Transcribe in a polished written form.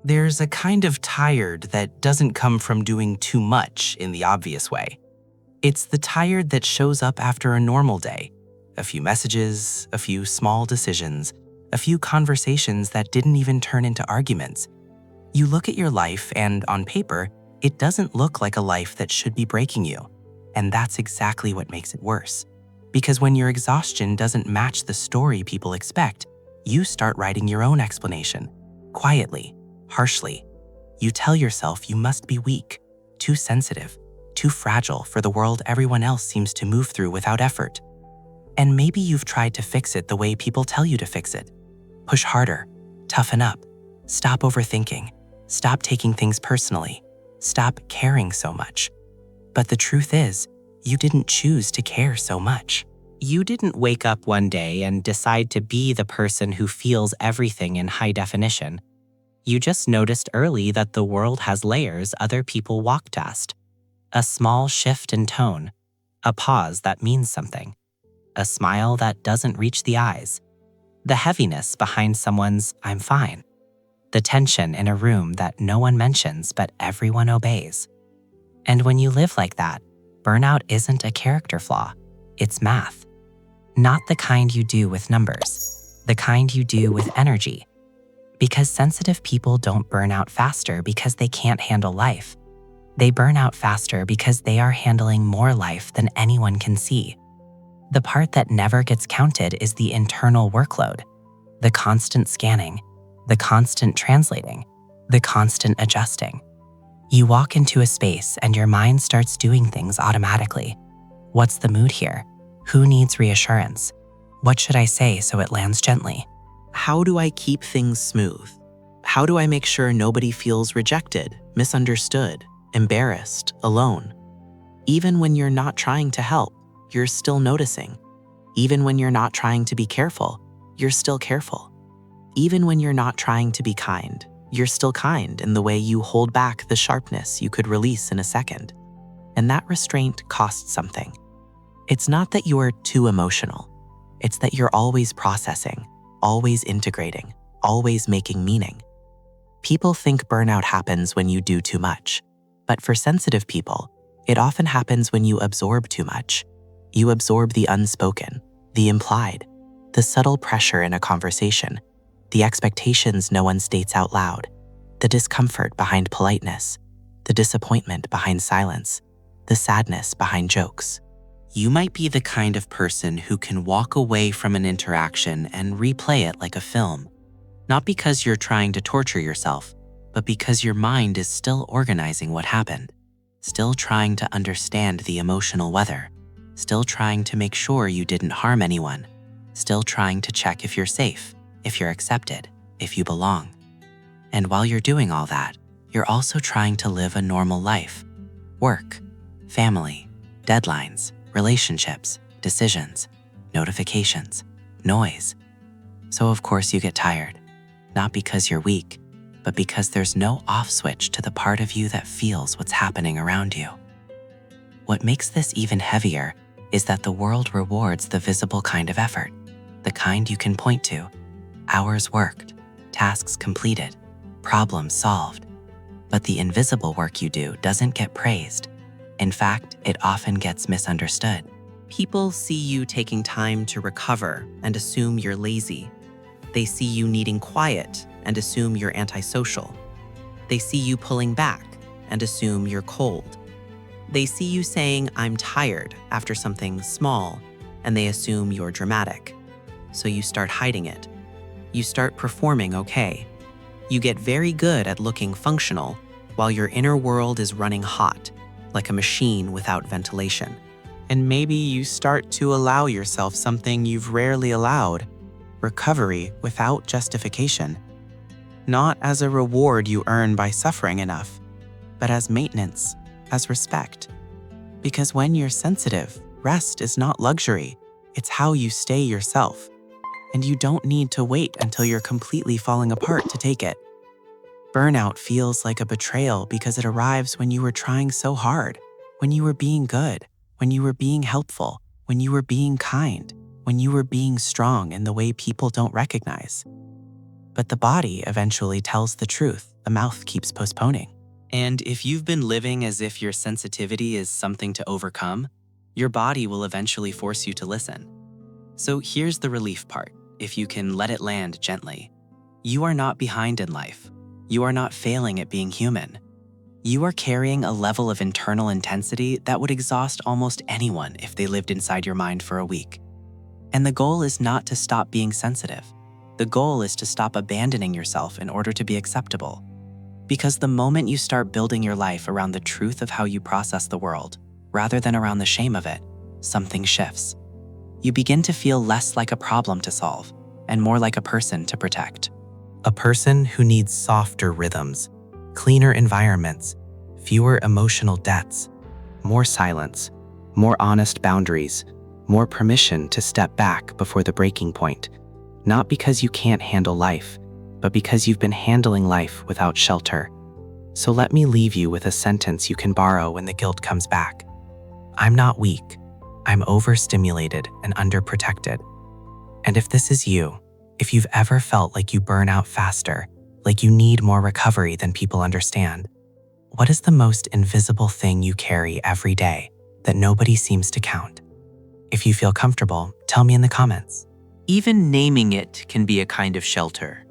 There's a kind of tired that doesn't come from doing too much in the obvious way. It's the tired that shows up after a normal day. A few messages, a few small decisions, a few conversations that didn't even turn into arguments. You look at your life and, on paper, it doesn't look like a life that should be breaking you. And that's exactly what makes it worse. Because when your exhaustion doesn't match the story people expect, you start writing your own explanation. Quietly, harshly. You tell yourself you must be weak, too sensitive, too fragile for the world everyone else seems to move through without effort. And maybe you've tried to fix it the way people tell you to fix it. Push harder, toughen up, stop overthinking, stop taking things personally, stop caring so much. But the truth is, you didn't choose to care so much. You didn't wake up one day and decide to be the person who feels everything in high definition. You just noticed early that the world has layers other people walk past. A small shift in tone, a pause that means something, a smile that doesn't reach the eyes, the heaviness behind someone's "I'm fine," the tension in a room that no one mentions but everyone obeys. And when you live like that, burnout isn't a character flaw, it's math. Not the kind you do with numbers, the kind you do with energy. Because sensitive people don't burn out faster because they can't handle life. They burn out faster because they are handling more life than anyone can see. The part that never gets counted is the internal workload, the constant scanning, the constant translating, the constant adjusting. You walk into a space and your mind starts doing things automatically. What's the mood here? Who needs reassurance? What should I say so it lands gently? How do I keep things smooth? How do I make sure nobody feels rejected, misunderstood, embarrassed, alone? Even when you're not trying to help, you're still noticing. Even when you're not trying to be careful, you're still careful. Even when you're not trying to be kind, you're still kind in the way you hold back the sharpness you could release in a second. And that restraint costs something. It's not that you're too emotional. It's that you're always processing, always integrating, always making meaning. People think burnout happens when you do too much. But for sensitive people, it often happens when you absorb too much. You absorb the unspoken, the implied, the subtle pressure in a conversation, the expectations no one states out loud, the discomfort behind politeness, the disappointment behind silence, the sadness behind jokes. You might be the kind of person who can walk away from an interaction and replay it like a film, not because you're trying to torture yourself, but because your mind is still organizing what happened, still trying to understand the emotional weather, still trying to make sure you didn't harm anyone, still trying to check if you're safe, if you're accepted, if you belong. And while you're doing all that, you're also trying to live a normal life. Work, family, deadlines, relationships, decisions, notifications, noise. So of course you get tired, not because you're weak, but because there's no off switch to the part of you that feels what's happening around you. What makes this even heavier is that the world rewards the visible kind of effort, the kind you can point to, hours worked, tasks completed, problems solved. But the invisible work you do doesn't get praised. In fact, it often gets misunderstood. People see you taking time to recover and assume you're lazy. They see you needing quiet and assume you're antisocial. They see you pulling back and assume you're cold. They see you saying, "I'm tired," after something small, and they assume you're dramatic. So you start hiding it. You start performing okay. You get very good at looking functional while your inner world is running hot, like a machine without ventilation. And maybe you start to allow yourself something you've rarely allowed, recovery without justification. Not as a reward you earn by suffering enough, but as maintenance, as respect. Because when you're sensitive, rest is not luxury, it's how you stay yourself. And you don't need to wait until you're completely falling apart to take it. Burnout feels like a betrayal because it arrives when you were trying so hard, when you were being good, when you were being helpful, when you were being kind, when you were being strong in the way people don't recognize. But the body eventually tells the truth the mouth keeps postponing. And if you've been living as if your sensitivity is something to overcome, your body will eventually force you to listen. So here's the relief part, if you can let it land gently. You are not behind in life. You are not failing at being human. You are carrying a level of internal intensity that would exhaust almost anyone if they lived inside your mind for a week. And the goal is not to stop being sensitive. The goal is to stop abandoning yourself in order to be acceptable. Because the moment you start building your life around the truth of how you process the world, rather than around the shame of it, something shifts. You begin to feel less like a problem to solve and more like a person to protect. A person who needs softer rhythms, cleaner environments, fewer emotional debts, more silence, more honest boundaries, more permission to step back before the breaking point, not because you can't handle life, but because you've been handling life without shelter. So let me leave you with a sentence you can borrow when the guilt comes back. I'm not weak. I'm overstimulated and underprotected. And if this is you, if you've ever felt like you burn out faster, like you need more recovery than people understand, what is the most invisible thing you carry every day that nobody seems to count? If you feel comfortable, tell me in the comments. Even naming it can be a kind of shelter.